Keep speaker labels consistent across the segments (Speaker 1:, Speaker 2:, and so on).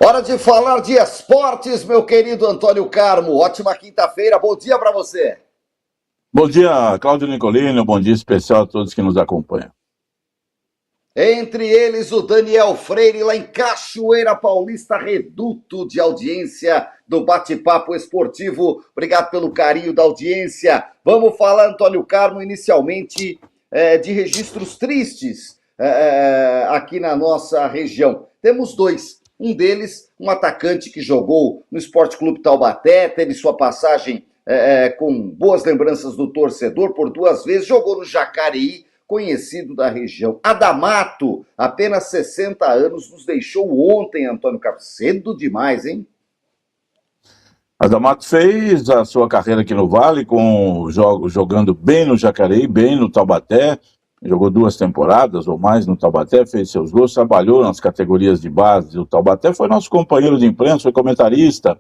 Speaker 1: Hora de falar de esportes, meu querido Antônio Carmo. Ótima quinta-feira, bom dia para você.
Speaker 2: Bom dia, Cláudio Nicolino, bom dia especial a todos que nos acompanham.
Speaker 1: Entre eles, o Daniel Freire, lá em Cachoeira Paulista, reduto de audiência do Bate-Papo Esportivo. Obrigado pelo carinho da audiência. Vamos falar, Antônio Carmo, inicialmente de registros tristes aqui na nossa região. Temos dois. Um deles, um atacante que jogou no Esporte Clube Taubaté, teve sua passagem com boas lembranças do torcedor por 2 vezes, jogou no Jacareí, conhecido da região. Adamato, apenas 60 anos, nos deixou ontem, Antônio Carlos. Cedo demais, hein?
Speaker 2: Adamato fez a sua carreira aqui no Vale, jogando bem no Jacareí, bem no Taubaté, jogou 2 temporadas ou mais no Taubaté, fez seus gols, trabalhou nas categorias de base do Taubaté, foi nosso companheiro de imprensa, foi comentarista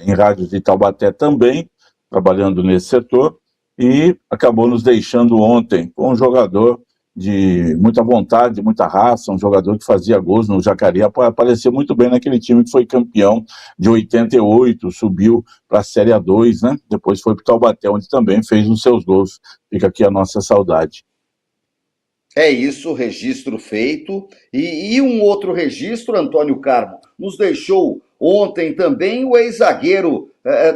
Speaker 2: em rádios de Taubaté também, trabalhando nesse setor, e acabou nos deixando ontem com um jogador de muita vontade, muita raça, um jogador que fazia gols no Jacareí, apareceu muito bem naquele time que foi campeão de 88, subiu para a Série A2, né? Depois foi para o Taubaté, onde também fez os seus gols. Fica aqui a nossa saudade.
Speaker 1: É isso, registro feito. E um outro registro, Antônio Carmo, nos deixou ontem também o ex-zagueiro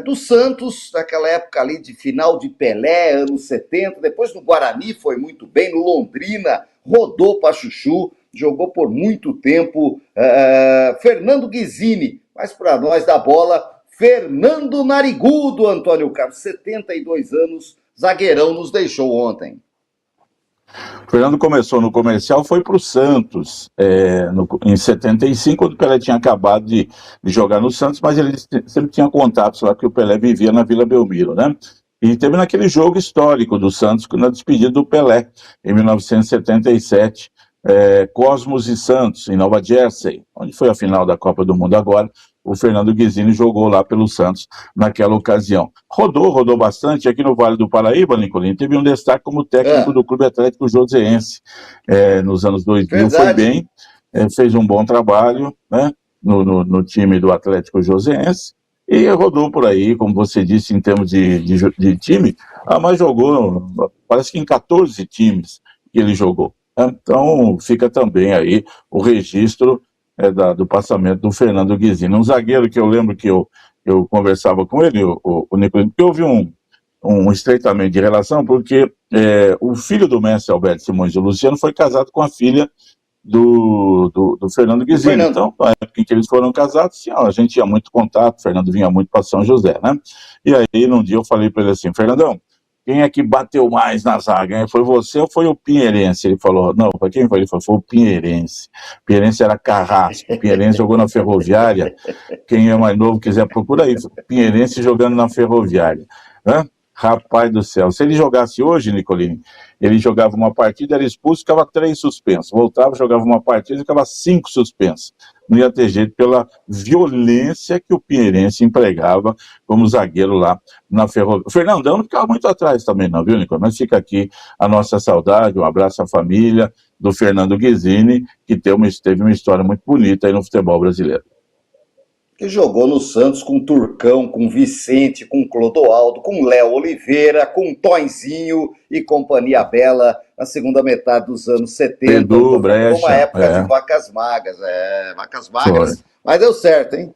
Speaker 1: do Santos, naquela época ali de final de Pelé, anos 70, depois no Guarani foi muito bem, no Londrina, rodou para Chuchu, jogou por muito tempo, Fernando Guizini, mas para nós da bola, Fernando Narigudo, Antônio Carlos, 72 anos, zagueirão, nos deixou ontem.
Speaker 2: O Fernando começou no comercial, foi para o Santos em 75, quando o Pelé tinha acabado de jogar no Santos, mas ele sempre tinha contatos lá, que o Pelé vivia na Vila Belmiro, né? E teve naquele jogo histórico do Santos, na despedida do Pelé, em 1977, Cosmos e Santos, em Nova Jersey, onde foi a final da Copa do Mundo agora. O Fernando Guizini jogou lá pelo Santos naquela ocasião. Rodou bastante aqui no Vale do Paraíba, Nicolino. Teve um destaque como técnico do Clube Atlético Joseense nos anos 2000. Verdade. Foi bem, fez um bom trabalho, né, no time do Atlético Joseense e rodou por aí, como você disse, em termos de time, mas jogou, parece que em 14 times que ele jogou. Então fica também aí o registro do passamento do Fernando Guizini. Um zagueiro que eu lembro que eu conversava com ele, o Nicolino, que houve um estreitamento de relação, porque o filho do mestre Alberto Simões e Luciano foi casado com a filha do Fernando Guizini. Então, na época em que eles foram casados, sim, a gente tinha muito contato, o Fernando vinha muito para São José, né? E aí, num dia eu falei para ele assim, Fernandão, quem é que bateu mais na zaga? Foi você ou foi o Pinheirense? Ele falou, não, para quem foi? Ele falou, foi o Pinheirense. O Pinheirense era Carrasco, o Pinheirense jogou na Ferroviária. Quem é mais novo quiser procurar aí, Pinheirense jogando na Ferroviária. Rapaz do céu, se ele jogasse hoje, Nicolini, ele jogava uma partida, era expulso, ficava 3 suspensos. Voltava, jogava uma partida, ficava 5 suspensos. Não ia ter jeito pela violência que o Pinheirense empregava como zagueiro lá na Ferrovia. O Fernandão não ficava muito atrás também não, viu, Nicolini? Mas fica aqui a nossa saudade, um abraço à família do Fernando Guizini, que teve uma história muito bonita aí no futebol brasileiro.
Speaker 1: Que jogou no Santos com Turcão, com Vicente, com Clodoaldo, com Léo Oliveira, com Tonzinho e companhia bela na segunda metade dos anos 70.
Speaker 2: Edu, Brecha,
Speaker 1: uma época de vacas magras. Vacas magras, foi. Mas deu certo, hein?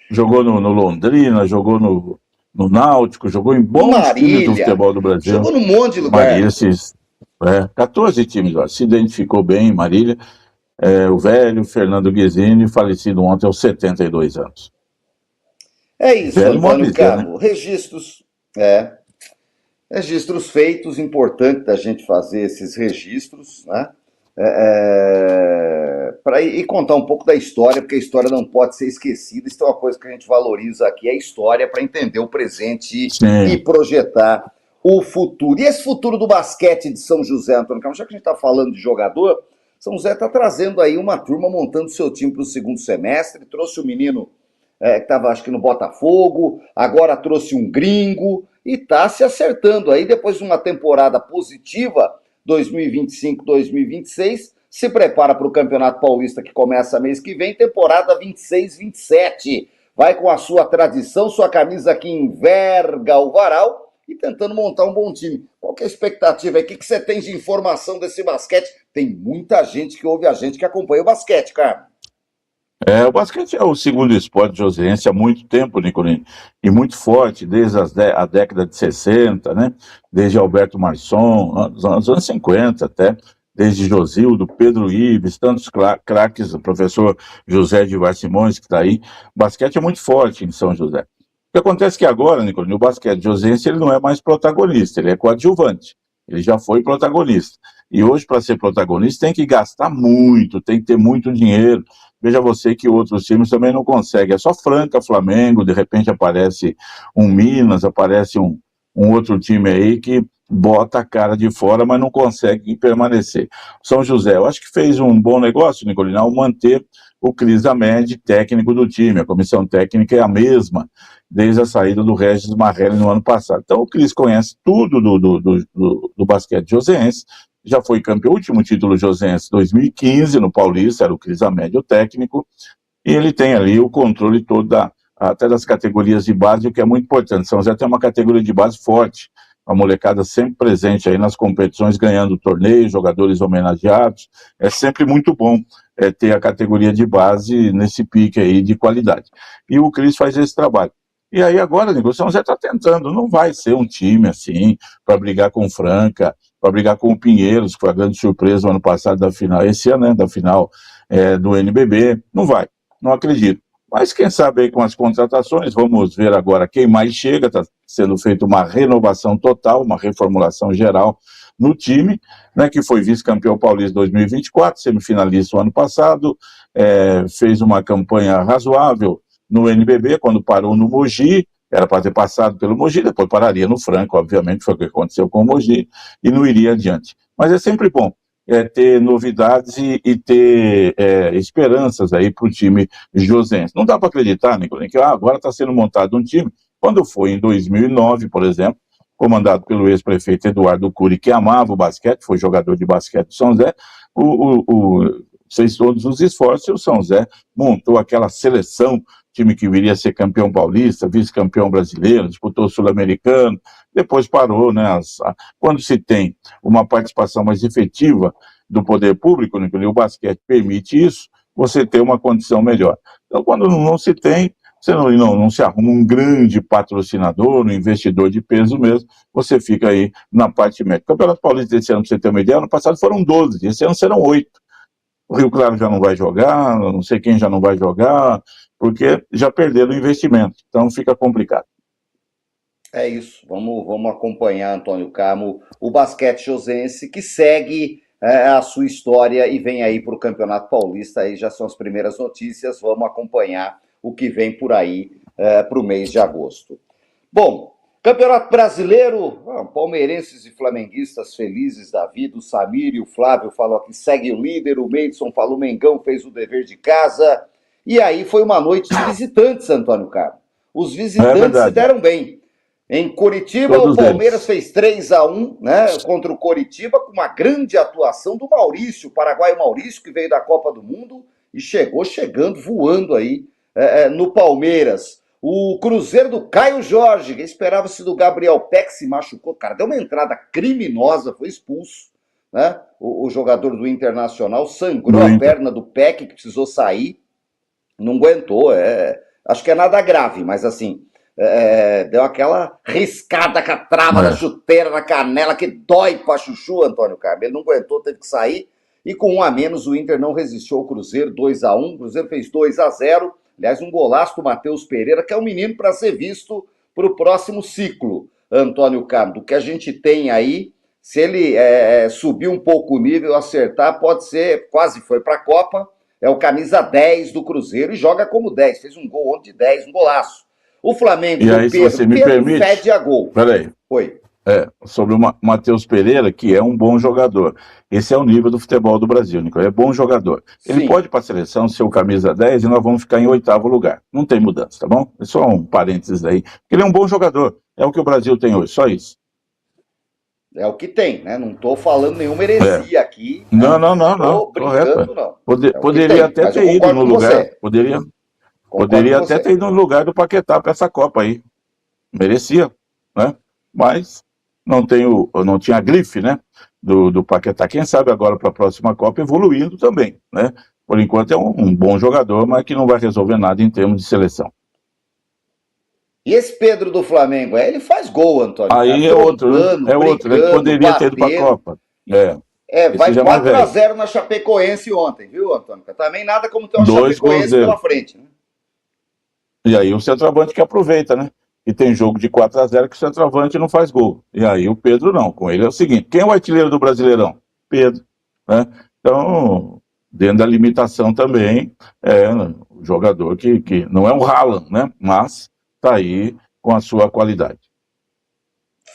Speaker 2: Jogou no Londrina, jogou no Náutico, jogou em bons times do futebol do Brasil.
Speaker 1: Jogou num monte de lugar.
Speaker 2: Marília, 14 times, se identificou bem em Marília. O velho Fernando Guizini, falecido ontem aos 72 anos.
Speaker 1: É isso, Antônio Carmo. Né? Registros feitos, importante da gente fazer esses registros, né? E contar um pouco da história, porque a história não pode ser esquecida. Isso é uma coisa que a gente valoriza aqui, é a história, para entender o presente e projetar o futuro. E esse futuro do basquete de São José, Antônio Carmo, já que a gente está falando de jogador, São José está trazendo aí uma turma montando seu time para o segundo semestre, trouxe o menino que estava, acho que no Botafogo, agora trouxe um gringo e está se acertando aí, depois de uma temporada positiva, 2025, 2026, se prepara para o Campeonato Paulista que começa mês que vem, temporada 26-27. Vai com a sua tradição, sua camisa que enverga o varal e tentando montar um bom time. Qual que é a expectativa aí? O que você tem de informação desse basquete? Tem muita gente que ouve a gente que acompanha o basquete, cara.
Speaker 2: O basquete é o segundo esporte joseense há muito tempo, Nicolini, e muito forte, desde a década de 60, né? Desde Alberto Marçom, nos anos 50 até, desde Josildo, Pedro Ives, tantos craques, o professor José de Vaz Simões, que está aí. O basquete é muito forte em São José. O que acontece é que agora, Nicolini, o basquete joseense ele não é mais protagonista, ele é coadjuvante. Ele já foi protagonista. E hoje, para ser protagonista, tem que gastar muito, tem que ter muito dinheiro. Veja você que outros times também não conseguem. É só Franca, Flamengo, de repente aparece um Minas, aparece um outro time aí que bota a cara de fora, mas não consegue permanecer. São José, eu acho que fez um bom negócio, Nicolina, ao manter o Cris Amed, técnico do time. A comissão técnica é a mesma desde a saída do Regis Marrelli no ano passado. Então o Cris conhece tudo do basquete joseense, já foi campeão, último título joseense 2015 no Paulista, era o Cris Amed, o técnico, e ele tem ali o controle todo até das categorias de base, o que é muito importante. São José tem uma categoria de base forte, a molecada sempre presente aí nas competições, ganhando torneios, jogadores homenageados. É sempre muito bom ter a categoria de base nesse pique aí de qualidade. E o Cris faz esse trabalho. E aí agora, Nico, o São José está tentando, não vai ser um time assim, para brigar com o Franca, para brigar com o Pinheiros, que foi a grande surpresa no ano passado da final, esse ano, né, da final do NBB, não vai, não acredito. Mas quem sabe aí com as contratações, vamos ver agora quem mais chega, está sendo feita uma renovação total, uma reformulação geral no time, né, que foi vice-campeão paulista 2024, semifinalista o ano passado, fez uma campanha razoável no NBB, quando parou no Mogi, era para ter passado pelo Mogi, depois pararia no Franca, obviamente, foi o que aconteceu com o Mogi, e não iria adiante. Mas é sempre bom ter novidades e ter esperanças aí para o time josense. Não dá para acreditar, Nicolini, que agora está sendo montado um time, quando foi em 2009, por exemplo, comandado pelo ex-prefeito Eduardo Cury, que amava o basquete, foi jogador de basquete do São José, fez todos os esforços e o São José montou aquela seleção, time que viria a ser campeão paulista, vice-campeão brasileiro, disputou o sul-americano, depois parou, né? Quando se tem uma participação mais efetiva do poder público, né, o basquete permite isso, você tem uma condição melhor. Então, quando não se tem, você não se arruma um grande patrocinador, um investidor de peso mesmo, você fica aí na parte média. O Campeonato Paulista desse ano, para você ter uma ideia, ano passado foram 12, esse ano serão 8. O Rio Claro já não vai jogar, não sei quem já não vai jogar, porque já perderam o investimento, então fica complicado.
Speaker 1: É isso, vamos acompanhar, Antônio Carmo, o basquete josense que segue a sua história e vem aí para o Campeonato Paulista, aí já são as primeiras notícias, vamos acompanhar o que vem por aí para o mês de agosto. Bom, Campeonato Brasileiro, palmeirenses e flamenguistas felizes da vida, o Samir e o Flávio falou que segue o líder, o Meidson falou, o Mengão fez o dever de casa, e aí foi uma noite de visitantes, Antônio Carmo. Os visitantes se deram bem. Em Curitiba, todos o Palmeiras fez 3-1, né, contra o Coritiba, com uma grande atuação do Maurício, o paraguaio Maurício, que veio da Copa do Mundo e chegando, voando aí no Palmeiras. O Cruzeiro do Caio Jorge, que esperava-se do Gabriel Peck, se machucou, cara, deu uma entrada criminosa, foi expulso, né? O jogador do Internacional sangrou a perna do Peck, que precisou sair, não aguentou, acho que é nada grave, mas assim... deu aquela riscada com a trava da chuteira na canela que dói pra chuchu, Antônio Carmo. Ele não aguentou, teve que sair. E com 1 a menos, o Inter não resistiu ao Cruzeiro, 2-1. O Cruzeiro fez 2-0. Aliás, um golaço do Matheus Pereira, que é um menino para ser visto para o próximo ciclo, Antônio Carmo. Do que a gente tem aí, se ele subir um pouco o nível, acertar, pode ser, quase foi para a Copa. É o camisa 10 do Cruzeiro e joga como 10. Fez um gol ontem de 10, um golaço. O Flamengo,
Speaker 2: e aí, se você me permite,
Speaker 1: pede a gol.
Speaker 2: Peraí.
Speaker 1: Oi.
Speaker 2: Sobre o Matheus Pereira, que é um bom jogador. Esse é o nível do futebol do Brasil, Nico. É bom jogador. Ele Sim. pode ir para a seleção ser o camisa 10 e nós vamos ficar em 8º lugar. Não tem mudança, tá bom? É só um parênteses aí. Ele é um bom jogador. É o que o Brasil tem hoje, só isso.
Speaker 1: É o que tem, né? Não estou falando nenhuma heresia aqui,
Speaker 2: Não,
Speaker 1: né?
Speaker 2: não, não, não.
Speaker 1: Estou
Speaker 2: Correto.
Speaker 1: brincando, não. É o que
Speaker 2: Poderia
Speaker 1: tem,
Speaker 2: até
Speaker 1: mas eu
Speaker 2: ter ido
Speaker 1: concordo
Speaker 2: no
Speaker 1: com
Speaker 2: lugar,
Speaker 1: você. Concordo com
Speaker 2: poderia até ter
Speaker 1: você.
Speaker 2: ido no lugar do Paquetá para essa Copa aí. Merecia, né? Mas não tinha a grife, né? Do Paquetá. Quem sabe agora para a próxima Copa evoluindo também, né? Por enquanto é um bom jogador, mas que não vai resolver nada em termos de seleção.
Speaker 1: E esse Pedro do Flamengo, ele faz gol, Antônio, cara,
Speaker 2: Aí
Speaker 1: trombando,
Speaker 2: é outro, né? Que
Speaker 1: brigando,
Speaker 2: poderia ter ido para a
Speaker 1: batendo.
Speaker 2: Copa. É, esse
Speaker 1: Vai
Speaker 2: já é mais velho.
Speaker 1: 4-0 na Chapecoense ontem, viu, Antônio? Também nada como ter uma
Speaker 2: 2 gols
Speaker 1: Chapecoense
Speaker 2: dele.
Speaker 1: pela frente, né?
Speaker 2: E aí o centroavante que aproveita, né? E tem jogo de 4-0 que o centroavante não faz gol. E aí o Pedro não. Com ele é o seguinte: quem é o artilheiro do Brasileirão? Pedro, né? Então, dentro da limitação também, é um jogador que não é um Haaland, né? Mas tá aí com a sua qualidade.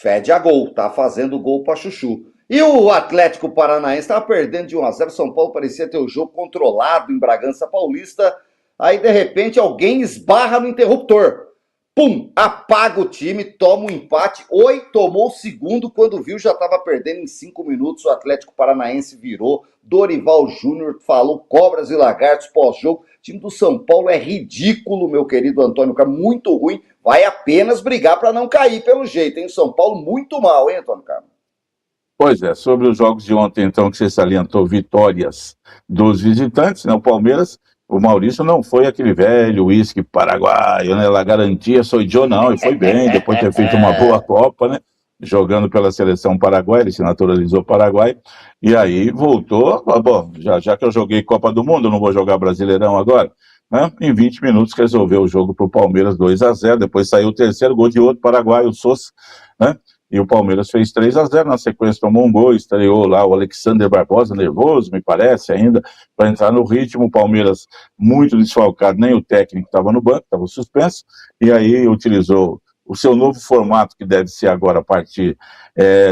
Speaker 1: Fede a gol, tá fazendo gol pra chuchu. E o Atlético Paranaense estava perdendo de 1-0. São Paulo parecia ter o jogo controlado em Bragança Paulista. Aí, de repente, alguém esbarra no interruptor. Pum! Apaga o time, toma um empate. Oi, tomou o segundo. Quando viu, já estava perdendo em 5 minutos. O Atlético Paranaense virou. Dorival Júnior falou cobras e lagartos pós-jogo. O time do São Paulo é ridículo, meu querido Antônio Carlos. Muito ruim. Vai apenas brigar para não cair pelo jeito, hein? São Paulo muito mal, hein, Antônio Carlos?
Speaker 2: Pois é, sobre os jogos de ontem, então, que você salientou vitórias dos visitantes, né? O Palmeiras, o Maurício não foi aquele velho uísque paraguaio, né? La garantia sou eu, não, ele foi bem, depois de ter feito uma boa Copa, né? Jogando pela seleção paraguaia, ele se naturalizou paraguai, e aí voltou, bom, já que eu joguei Copa do Mundo, eu não vou jogar Brasileirão agora, né? Em 20 minutos resolveu o jogo para o Palmeiras 2-0, depois saiu o terceiro gol de outro paraguaio, o Sousa, né? E o Palmeiras fez 3-0, na sequência tomou um gol, estreou lá o Alexander Barbosa, nervoso, me parece, ainda, para entrar no ritmo. O Palmeiras muito desfalcado, nem o técnico estava no banco, estava suspenso, e aí utilizou o seu novo formato, que deve ser agora a partir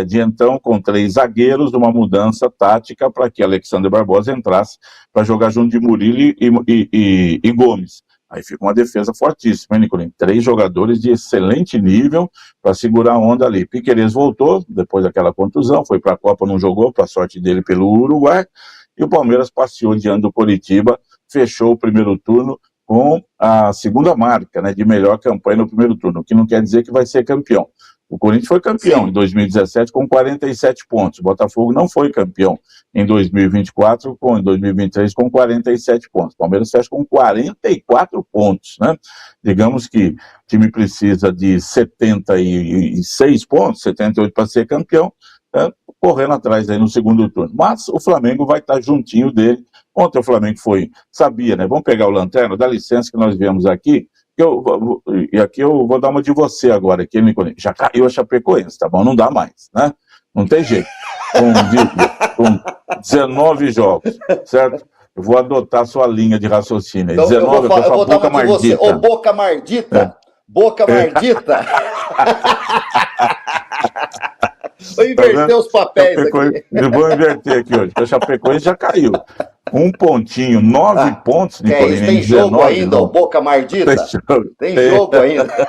Speaker 2: de então, com 3 zagueiros, uma mudança tática para que Alexander Barbosa entrasse para jogar junto de Murilo e Gomes. Aí fica uma defesa fortíssima, hein, Nicolini? 3 jogadores de excelente nível para segurar a onda ali. Piquerez voltou, depois daquela contusão, foi para a Copa, não jogou, para a sorte dele pelo Uruguai, e o Palmeiras passeou diante do Coritiba, fechou o primeiro turno com a segunda marca, né, de melhor campanha no primeiro turno, o que não quer dizer que vai ser campeão. O Corinthians foi campeão em 2017 com 47 pontos. O Botafogo não foi campeão em 2024, em 2023 com 47 pontos. O Palmeiras fecha com 44 pontos, né? Digamos que o time precisa de 76 pontos, 78 para ser campeão, né? Correndo atrás aí no segundo turno. Mas o Flamengo vai estar juntinho dele. Ontem o Flamengo sabia, né? Vamos pegar o Lanterna, dá licença que nós viemos aqui, e aqui eu vou dar uma de você agora, aqui, Nicolini. Já caiu a Chapecoense, tá bom? Não dá mais, né? Não tem jeito. Com 19 jogos, certo? Eu vou adotar a sua linha de raciocínio.
Speaker 1: Então,
Speaker 2: 19,
Speaker 1: eu vou dar uma de você. Ô, Boca Mardita! Boca Mardita! Vou inverter os papéis aqui.
Speaker 2: Eu vou inverter aqui hoje, porque a Chapecoense já caiu. Um pontinho, 9 pontos, Nicolini,
Speaker 1: tem
Speaker 2: 19,
Speaker 1: jogo ainda,
Speaker 2: não.
Speaker 1: o Boca Mardita? Tem jogo ainda.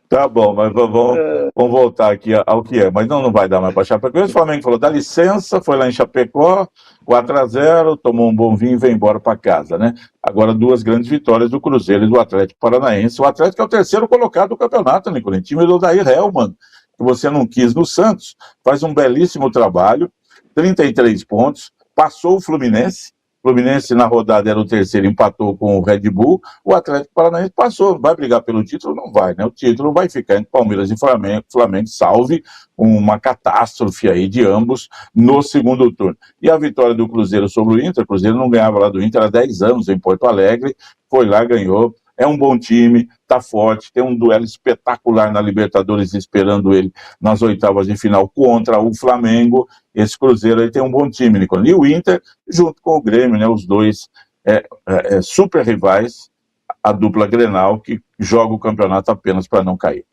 Speaker 2: Tá bom, mas vamos voltar aqui ao que é. Mas não vai dar mais para Chapecoense. O Flamengo falou, dá licença, foi lá em Chapecó, 4-0, tomou um bom vinho e veio embora para casa, né? Agora 2 grandes vitórias do Cruzeiro e do Atlético Paranaense. O Atlético é o terceiro colocado do campeonato, Nicolini. Time do Odair Hellmann, que você não quis no Santos, faz um belíssimo trabalho, 33 pontos, passou o Fluminense. O Fluminense na rodada era o terceiro, empatou com o Red Bull. O Atlético Paranaense passou. Vai brigar pelo título? Não vai, né? O título vai ficar entre Palmeiras e Flamengo. Flamengo salve uma catástrofe aí de ambos no segundo turno. E a vitória do Cruzeiro sobre o Inter, o Cruzeiro não ganhava lá do Inter há 10 anos em Porto Alegre, foi lá, ganhou. É um bom time, tá forte, tem um duelo espetacular na Libertadores esperando ele nas oitavas de final contra o Flamengo. Esse Cruzeiro aí tem um bom time, Nicolini. E o Inter, junto com o Grêmio, né, os dois super rivais, a dupla Grenal, que joga o campeonato apenas para não cair.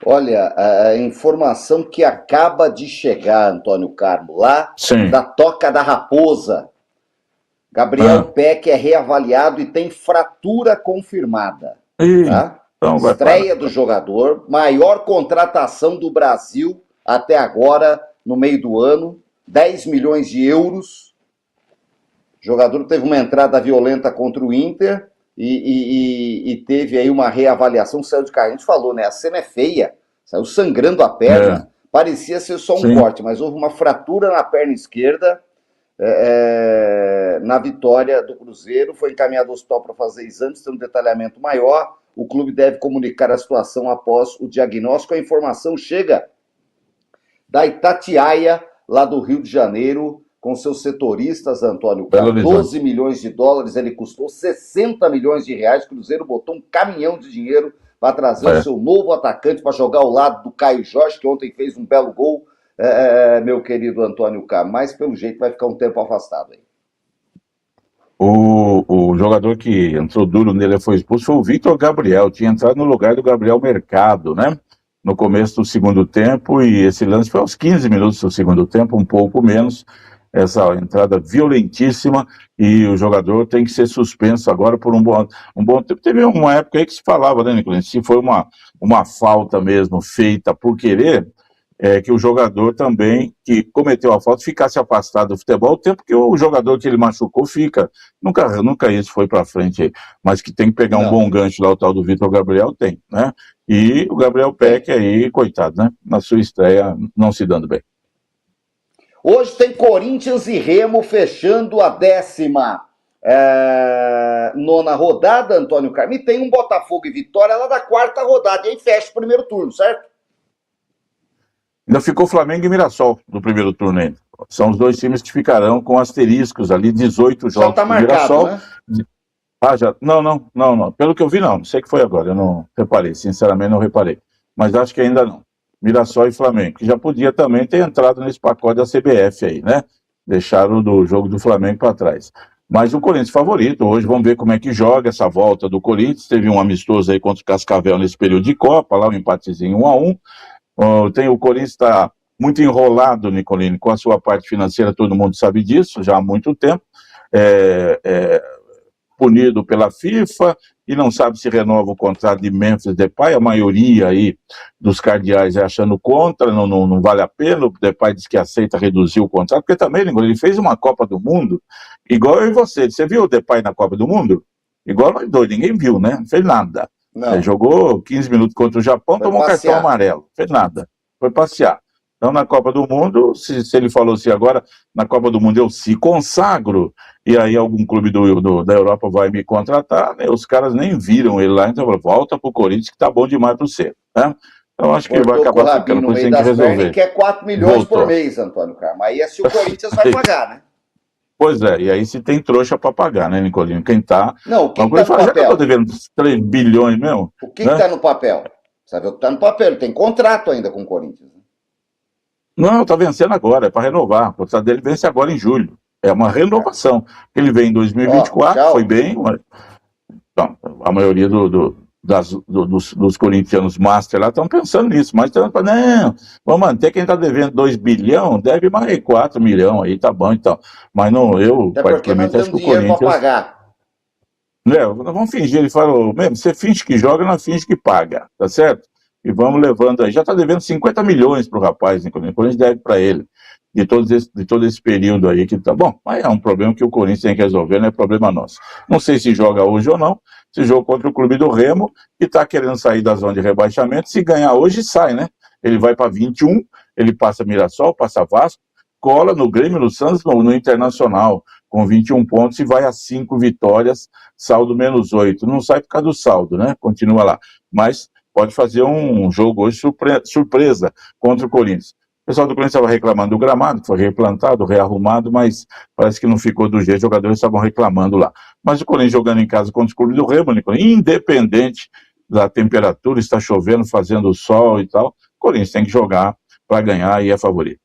Speaker 1: Olha, a informação que acaba de chegar, Antônio Carmo, lá da Toca da Raposa. Gabriel Peck é reavaliado e tem fratura confirmada. Tá?
Speaker 2: Então vai
Speaker 1: Estreia
Speaker 2: parar.
Speaker 1: do jogador, maior contratação do Brasil até agora, no meio do ano, 10 milhões de euros. O jogador teve uma entrada violenta contra o Inter e teve aí uma reavaliação, saiu de carro. A gente falou, né? A cena é feia, saiu sangrando a
Speaker 2: É,
Speaker 1: perna, parecia ser só um
Speaker 2: sim.
Speaker 1: corte, mas houve uma fratura na perna esquerda na vitória do Cruzeiro. Foi encaminhado ao hospital para fazer exames, tem um detalhamento maior. O clube deve comunicar a situação após o diagnóstico. A informação chega da Itatiaia, lá do Rio de Janeiro, com seus setoristas, Antônio
Speaker 2: Belo
Speaker 1: Carlos. 12
Speaker 2: Horizonte.
Speaker 1: milhões de dólares, ele custou 60 milhões de reais. O Cruzeiro botou um caminhão de dinheiro para trazer o
Speaker 2: É.
Speaker 1: seu novo atacante para jogar ao lado do Caio Jorge, que ontem fez um belo gol, meu querido Antônio Carlos. Mas, pelo jeito, vai ficar um tempo afastado aí.
Speaker 2: O jogador que entrou duro nele e foi expulso foi o Vitor Gabriel. Tinha entrado no lugar do Gabriel Mercado, né? No começo do segundo tempo, e esse lance foi aos 15 minutos do segundo tempo, um pouco menos. Essa entrada violentíssima, e o jogador tem que ser suspenso agora por um bom tempo. Teve uma época aí que se falava, né, Nicolas? Se foi uma falta mesmo feita por querer, que o jogador também, que cometeu a falta, ficasse afastado do futebol, o tempo que o jogador que ele machucou fica. Nunca isso foi para frente aí. Mas que tem que pegar um
Speaker 1: Não,
Speaker 2: bom gancho lá, o tal do Vitor Gabriel, tem, né? E o Gabriel
Speaker 1: tem.
Speaker 2: Peck aí, coitado, né? Na sua estreia, não se dando bem.
Speaker 1: Hoje tem Corinthians e Remo fechando a 19ª rodada, Antônio Carlos. E tem um Botafogo e Vitória lá da 4ª rodada. E aí fecha o primeiro turno, certo?
Speaker 2: Ainda ficou Flamengo e Mirassol no primeiro turno ainda. São os dois times que ficarão com asteriscos ali, 18
Speaker 1: Já
Speaker 2: jogos
Speaker 1: está
Speaker 2: para o
Speaker 1: marcado,
Speaker 2: Mirassol.
Speaker 1: né?
Speaker 2: Ah, já. Não. Pelo que eu vi, não. Sei que foi agora, eu não reparei. Sinceramente, não reparei. Mas acho que ainda não. Mirassol e Flamengo, que já podia também ter entrado nesse pacote da CBF aí, né? Deixaram do jogo do Flamengo para trás. Mas o Corinthians favorito. Hoje vamos ver como é que joga essa volta do Corinthians. Teve um amistoso aí contra o Cascavel nesse período de Copa, lá um empatezinho 1-1. O Corinthians está muito enrolado, Nicolini, com a sua parte financeira, todo mundo sabe disso, já há muito tempo. Punido pela FIFA e não sabe se renova o contrato de Memphis Depay. A maioria aí dos cardeais é achando contra, não vale a pena. O Depay diz que aceita reduzir o contrato, porque também, ele fez uma Copa do Mundo igual eu e você. Você viu o Depay na Copa do Mundo? Igual nós dois, ninguém viu, né? Não fez nada.
Speaker 1: Não.
Speaker 2: Jogou 15 minutos contra o Japão,
Speaker 1: Foi
Speaker 2: tomou
Speaker 1: passear.
Speaker 2: cartão amarelo. Não fez nada. Foi passear. Então, na Copa do Mundo, se ele falou assim, agora, na Copa do Mundo eu se consagro, e aí algum clube da Europa vai me contratar, né? Os caras nem viram ele lá, então volta pro Corinthians que tá bom demais pro você, né? Então acho que ele vai
Speaker 1: Cortou com o
Speaker 2: acabar
Speaker 1: rabinho
Speaker 2: ficando,
Speaker 1: no
Speaker 2: por isso
Speaker 1: meio
Speaker 2: tem que
Speaker 1: das pernas e
Speaker 2: resolver.
Speaker 1: quer 4 milhões por
Speaker 2: Voltou.
Speaker 1: mês, Antônio Carlos. Aí é se o Corinthians vai pagar, né?
Speaker 2: Pois é, e aí se tem trouxa para pagar, né, Nicolino? Quem tá...
Speaker 1: Não, o que
Speaker 2: Uma
Speaker 1: está
Speaker 2: coisa
Speaker 1: no
Speaker 2: fala, já que eu tô
Speaker 1: papel?
Speaker 2: devendo 3 bilhões mesmo,
Speaker 1: O que
Speaker 2: né?
Speaker 1: está no papel? Sabe o que está no papel? Ele tem contrato ainda com o Corinthians.
Speaker 2: Não, tá vencendo agora, é para renovar. O contrato dele vence agora em julho. É uma renovação. Ele vem em
Speaker 1: Ó,
Speaker 2: 2024, foi
Speaker 1: tchau.
Speaker 2: bem, mas então, a maioria dos corintianos master lá estão pensando nisso, mas não, vamos manter quem está devendo 2 bilhões, deve mais 4 milhões aí, tá bom então. Mas não, eu
Speaker 1: Até porque nós
Speaker 2: particularmente
Speaker 1: não
Speaker 2: acho que
Speaker 1: temos
Speaker 2: o
Speaker 1: dinheiro para
Speaker 2: Corinthians,
Speaker 1: pagar.
Speaker 2: vamos fingir, ele falou, mesmo, você finge que joga, nós finge que paga, tá certo? E vamos levando aí, já está devendo 50 milhões para o rapaz, né? O Corinthians deve para ele, de todo esse período aí que tá bom, mas é um problema que o Corinthians tem que resolver, não é problema nosso. Não sei se joga hoje ou não, se joga contra o clube do Remo, que está querendo sair da zona de rebaixamento, se ganhar hoje sai, né? Ele vai para 21, ele passa Mirassol, passa Vasco, cola no Grêmio, no Santos, no Internacional, com 21 pontos e vai a 5 vitórias, saldo menos 8. Não sai por causa do saldo, né? Continua lá. Mas pode fazer um jogo hoje surpresa contra o Corinthians. O pessoal do Corinthians estava reclamando do gramado, que foi replantado, rearrumado, mas parece que não ficou do jeito, os jogadores estavam reclamando lá. Mas o Corinthians jogando em casa contra o clube do Remo, independente da temperatura, está chovendo, fazendo sol e tal, o Corinthians tem que jogar para ganhar e é favorito.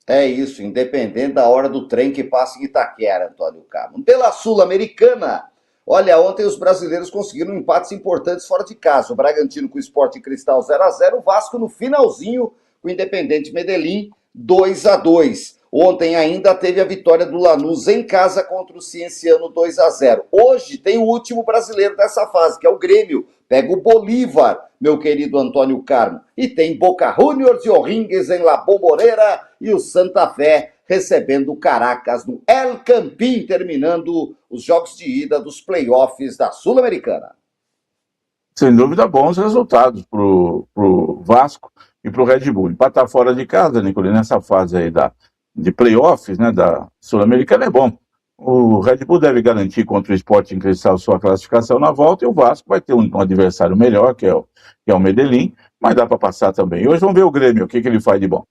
Speaker 1: É isso, independente da hora do trem que passa em Itaquera, Antônio Carlos. Pela Sul-Americana, olha, ontem os brasileiros conseguiram empates importantes fora de casa. O Bragantino com o Sport Cristal 0-0, o Vasco no finalzinho com o Independente Medellín 2-2. Ontem ainda teve a vitória do Lanús em casa contra o Cienciano 2-0. Hoje tem o último brasileiro dessa fase, que é o Grêmio. Pega o Bolívar, meu querido Antônio Carmo. E tem Boca Juniors e O'Higgins em La Bombonera e o Santa Fé recebendo o Caracas no El Campín, terminando os jogos de ida dos playoffs da Sul-Americana.
Speaker 2: Sem dúvida, bons resultados pro Vasco e pro Red Bull. Empatar fora de casa, Nicolino, nessa fase aí de playoffs, né, da Sul-Americana é bom. O Red Bull deve garantir contra o Sporting Cristal sua classificação na volta e o Vasco vai ter um adversário melhor, que é o Medellín, mas dá para passar também. E hoje vamos ver o Grêmio, o que ele faz de bom.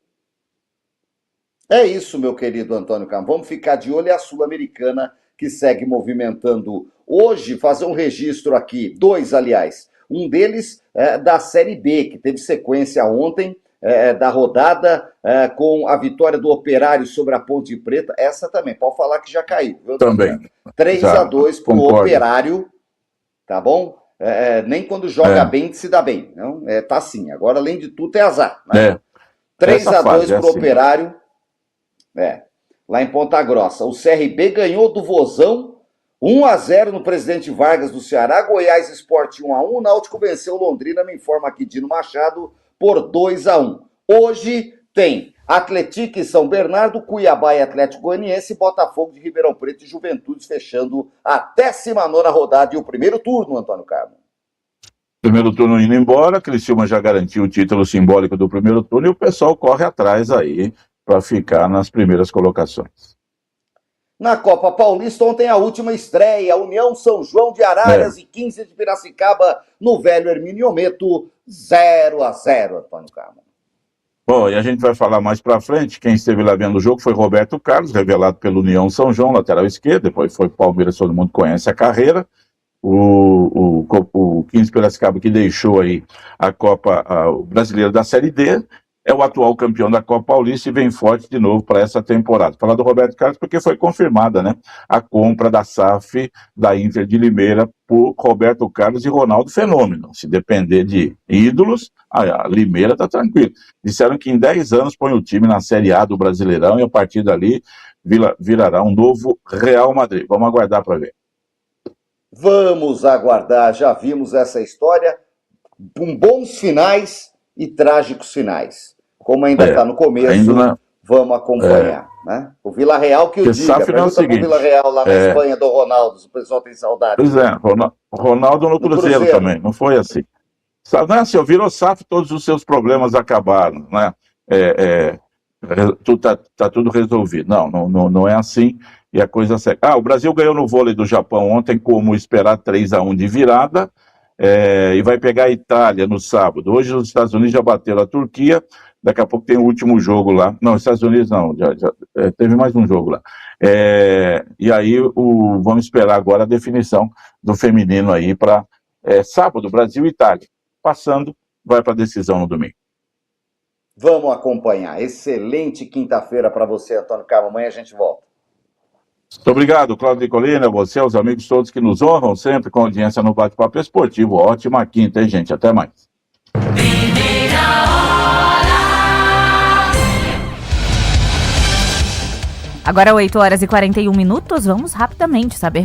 Speaker 1: É isso, meu querido Antônio Carmo. Vamos ficar de olho, é a Sul-Americana que segue movimentando hoje, fazer um registro aqui, dois, aliás. Um deles da Série B, que teve sequência ontem, da rodada, com a vitória do Operário sobre a Ponte Preta. Essa também, pode falar que já caiu. Viu?
Speaker 2: Também.
Speaker 1: 3-2 para o Operário, tá bom? Nem quando joga bem se dá bem. Não? Tá assim. Agora, além de tudo, é azar. Né? 3-2 para o Operário, lá em Ponta Grossa. O CRB ganhou do Vozão, 1-0 no Presidente Vargas do Ceará. Goiás Sport 1-1. Náutico venceu Londrina, me informa aqui Dino Machado, por 2-1. Hoje tem Atlético e São Bernardo, Cuiabá e Atlético Goianiense, Botafogo de Ribeirão Preto e Juventude fechando a 19ª rodada e o primeiro turno, Antônio Carmo.
Speaker 2: Primeiro turno indo embora, Criciúma já garantiu o título simbólico do primeiro turno e o pessoal corre atrás aí para ficar nas primeiras colocações.
Speaker 1: Na Copa Paulista, ontem a última estreia, União São João de Araras e 15 de Piracicaba, no velho Herminiometo, 0-0, Antônio Carmo.
Speaker 2: Bom, e a gente vai falar mais pra frente, quem esteve lá vendo o jogo foi Roberto Carlos, revelado pelo União São João, lateral esquerdo, depois foi Palmeiras, todo mundo conhece a carreira, o 15 Piracicaba que deixou aí a Copa Brasileira da Série D, é o atual campeão da Copa Paulista e vem forte de novo para essa temporada. Falar do Roberto Carlos porque foi confirmada, né, a compra da SAF da Inter de Limeira por Roberto Carlos e Ronaldo Fenômeno. Se depender de ídolos, a Limeira está tranquilo. Disseram que em 10 anos põe o time na Série A do Brasileirão e a partir dali virará um novo Real Madrid. Vamos aguardar para ver.
Speaker 1: Vamos aguardar, já vimos essa história, com bons finais e trágicos finais. Como ainda está no começo, vamos acompanhar. Né? O Vila Real que o diga, pergunta pro Vila Real lá na Espanha do Ronaldo, se o pessoal tem saudade.
Speaker 2: Pois é, Ronaldo no Cruzeiro também, não foi assim. Não é assim, virou SAF, todos os seus problemas acabaram, né? Tá tudo resolvido. Não é assim e a coisa segue. O Brasil ganhou no vôlei do Japão ontem, como esperar, 3-1 de virada, e vai pegar a Itália no sábado. Hoje os Estados Unidos já bateram a Turquia, daqui a pouco tem o último jogo lá. Não, os Estados Unidos não, já teve mais um jogo lá. E aí vamos esperar agora a definição do feminino aí para sábado, Brasil e Itália. Passando, vai para a decisão no domingo.
Speaker 1: Vamos acompanhar. Excelente quinta-feira para você, Antônio Carmo. Amanhã a gente volta.
Speaker 2: Muito obrigado, Cláudio Nicolina, você, os amigos todos que nos honram sempre com audiência no Bate-Papo Esportivo. Ótima quinta, hein, gente? Até mais.
Speaker 3: Agora 8h41, vamos rapidamente saber